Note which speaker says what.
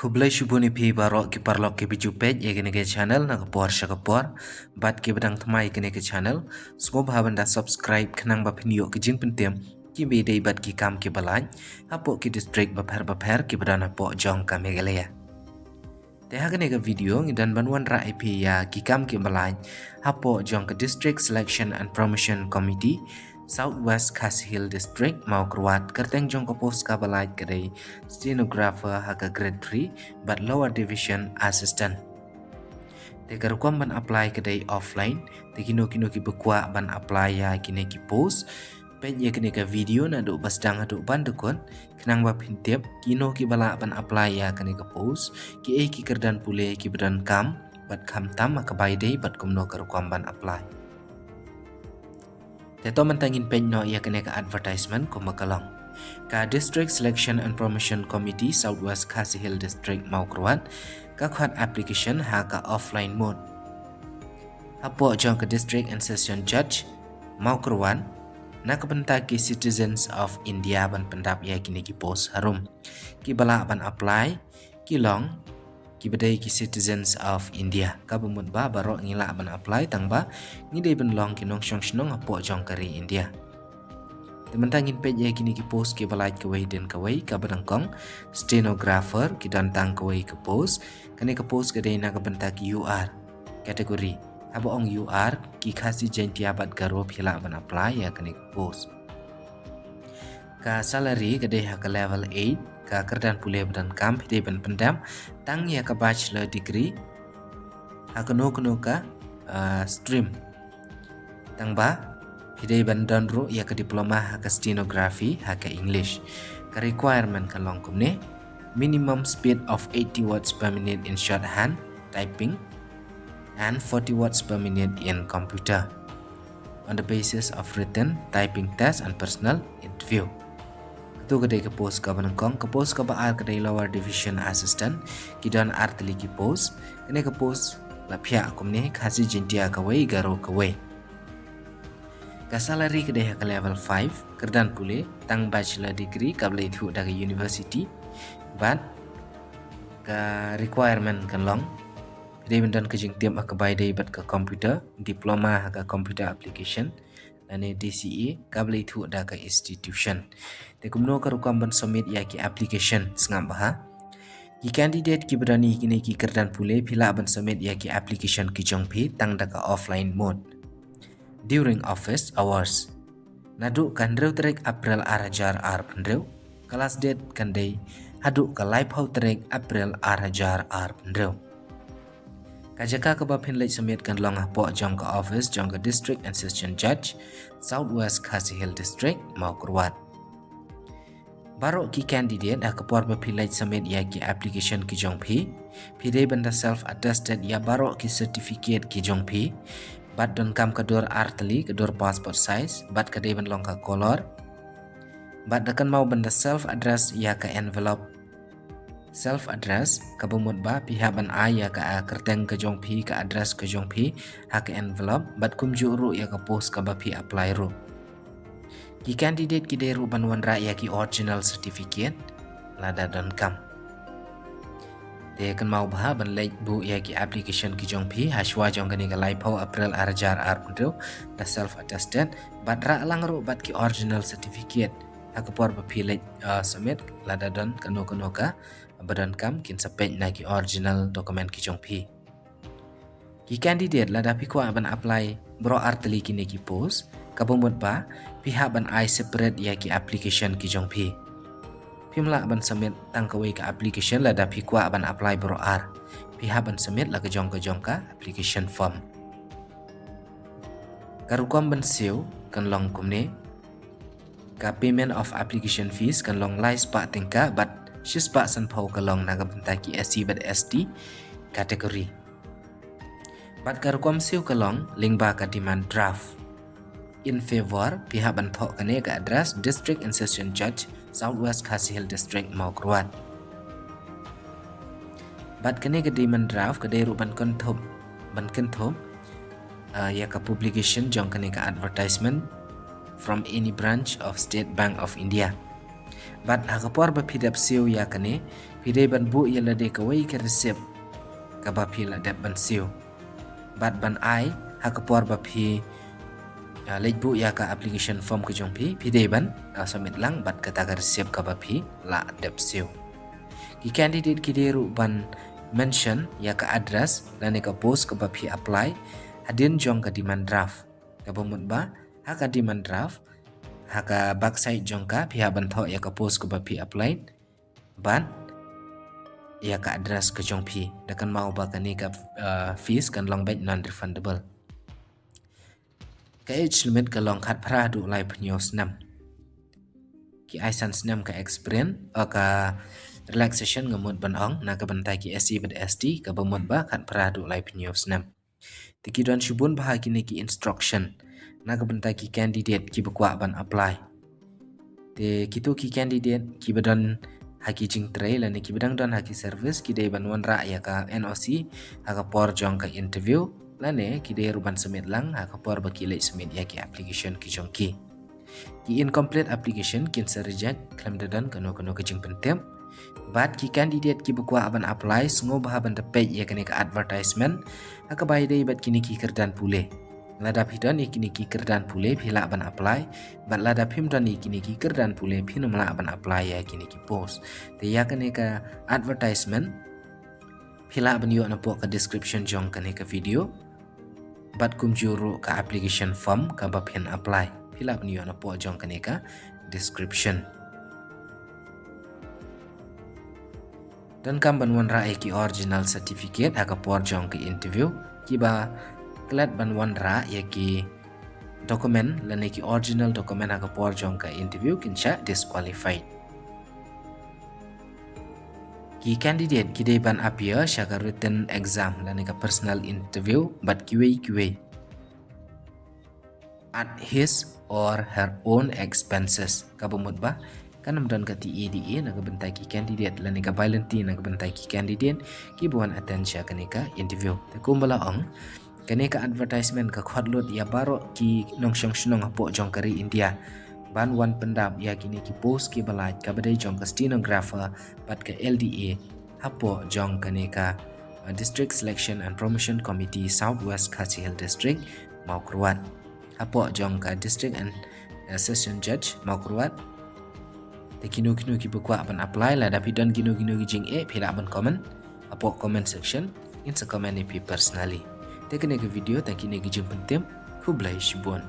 Speaker 1: Kublai shubuni pi barok ki parlok ki biju page ye kene ke channel na kapor shakapor bat ki bedang thamai kene ke channel smo bhaban da subscribe khnang ba phinio ki jing pentem ki be dei bat ki kam ki balai apo ki district ba pher ki bedana po jong kam hegelaya te ha kene ke video ngidan banwan ra ip ya ki kam ki balai apo jong ke district selection and promotion committee Southwest Khasi Hill District, Mawkyrwat, kerteng jong kapos kabalait kadai stenographer haka grade 3 but lower division assistant. Tekar kuam ban apply kadai offline, tekino kino ki bekwa ban apply ya kine ki post, page ya kine ka video na do basdang adu ban dekon, kenang ba pintip kino ki bala ban apply ya kine ka post, ki ki kerdan pule ki bedan kam, bat kam tam makabai day bat kumno kar kuam ban apply. Teto mentangin page no ia kena ke advertisement ko makalong. Ka District Selection and Promotion Committee Southwest Khasi Hill District Mawkyrwat ka khat application ha ka offline mode. Apo jong ke District and Session Judge Mawkyrwat na kabenta ki citizens of India ban pendap ya kini ki post harum. Ki bala ban apply ki long ki bedai ki citizens of India ka bumut ba baro ngila ban apply tang ba ngidai ban long ki nong shong shnong apo jong kari India tementangin page ya kini ki post ki balai ke wei den ke wei ka badangkong stenographer ki dan tang ke wei ke post kane ke post ke dei na ka bentak UR kategori abo ong UR ki khasi jentia bat garo phila ban apply ya kane ke post ka salary ke dei ha ka level 8 ka kerdan pule badan kam hide ban pendam tang ya ka bachelor degree akono kono ka stream tang ba hide ban dan ro ya ka diploma ha ka stenography ha ka english ka requirement ka long kumne minimum speed of 80 words per minute in shorthand typing and 40 words per minute in computer on the basis of written typing test and personal interview. Tu kedai ke post ka banangkong ke post ka baar kedai lower division assistant kidan artli ki post kene ke post la phya akumne khasi jintia ka wei garo ka wei ka salary kedai ka level 5 kerdan pule tang bachelor degree ka blai thu daga university but ka requirement kan long kedai bendan ke jing tiam akabai dai bat ka computer diploma ka computer application ane DCE kabel itu ada ke institution. Tekumno karukam ban submit ya ki application sengam bah. Ki candidate ki berani kini ki kerdan pule pila ban submit ya ki application ki jongpi tang da ka offline mode. During office hours. Nadu kandreu trek April arajar ar pendreu. Kelas date kandai hadu ka live how trek April arajar ar pendreu. Kajaka kabapin late submit kan long po jong ka office jong ka district and session judge Southwest Khasi Hill District Mawkyrwat. Baro ki candidate ha kapor bapin late submit ya ki application ki jong phi dei banda self-attested ya baro ki certificate ki jong phi bat don kam kador artli kador passport size bat ka dei ban long ka color bat dakan mau banda self address ya ka envelope self address kabumut ba pihak ban ya ka kerteng ke jong phi ka address ke jong phi ha ka envelope bat kum juru ya ka post ka ba phi apply ru ki candidate ki deru ban wan ra ya ki original certificate lada don kam de kan mau ba ban late bu ya ki application ki jong phi ha shwa jong kani ka live how April arjar ar pundro da self attested bat ra lang ru bat ki original certificate ha ka por ba phi late submit lada don kano ka badan kam kin sapej na ki original dokumen ki jong phi ki candidate lada pi ko ban apply bro artli ki ne ki post kabumut ba pihak ban separate ya ki application ki jong phi pimla ban submit tang ka ka application lada pi ko ban apply bro ar pihak ban submit la ka jong ka application form karukom ban siu kan long kumne ka payment of application fees kan long lai spa tingka but Shispa san pau kalong naga bentaki SC but ST kategori. Bat karukom siu kalong lingba ka demand draft. In favor pihak ban pau kane ka address District and Session Judge Southwest Khasi Hill District Mawkyrwat. Bat kane ka demand draft ka deru ban kenthop ya ka publication jong kane ka advertisement from any branch of State Bank of India. Bat hakapor ba pidap siu ya kane pidai ban bu ya lade kawai ke receive ka ba pila dep ban siu. Bat ban ai hakapor ba pi lej bu ya ka application form ke jong pidai ban submit lang bat kata ka receive ka ba pi la dep siu. Ki candidate ki deru ban mention ya ka address lane ka post ka ba pi apply hadin jong ka demand draft ka bamut ba haka demand draft haka backside jong ka pihak banthok ya ka post ka ba pi apply ban ya ka address ka jong pi dakan mau ba ka ni ka fees kan long back non refundable ka age limit ka long khat phra du lai phnyo snam ki ai san snam ka experience ka relaxation ngamut ban ong na ka bantai ki SC bad SD ka bamut ba khat phra du lai phnyo snam tiki don shubun bah kini ki instruction na ka bantai ki candidate ki bakwa ban apply te kito ki candidate ki badan haki jing tray lani ki badang don haki service ki dei ban wan ra ya ka NOC haka por jong ka interview lane ki dei ruban submit lang haka por ba ki lej submit ya ki application ki jong ki incomplete application kin sa reject claim dadan kano ka jing pentem bat ki candidate ki bakwa ban apply sungo bah ban dapat ya kene ka advertisement haka bai dei bat kini ki kerdan pule ladap hidan ikini ki kerdan pule phila ban apply bat ladap him dan ikini ki kerdan pule phinum la ban apply ya kini ki post te ya kene ka advertisement phila ban yo na po ka description jong kene ka video bat kum juru ka application form ka ba phin apply phila ban yo na po jong kene ka description dan kam ban wan ra ki original certificate haka por jong ki interview ki ba klat ban wan ra ya ki document lane ki original document haka por jong ka interview kincha disqualified ki candidate ki dei ban appear shaka written exam lane ka personal interview but QA at his or her own expenses kabumut ba kanam don ka LDA na bentai ki candidate lani ka violently na bentai ki candidate ki buan attention kanika interview te kumbala ong kanika advertisement ka khodlot ya baro ki nongshong shnong apo jong kari India ban wan pendap ya kini ki post ki balaj ka badai jong ka stenographer pat ka LDA apo jong kanika District Selection and Promotion Committee Southwest Khasi Hill District Mawkyrwat apo jong ka District and Session Judge Mawkyrwat kinu ki bakwa ban apply la dapi don kinu ki jing phila ban comment apo comment section in sa comment pi personally te kene ke video ta kini ki jing pentem khublai shibon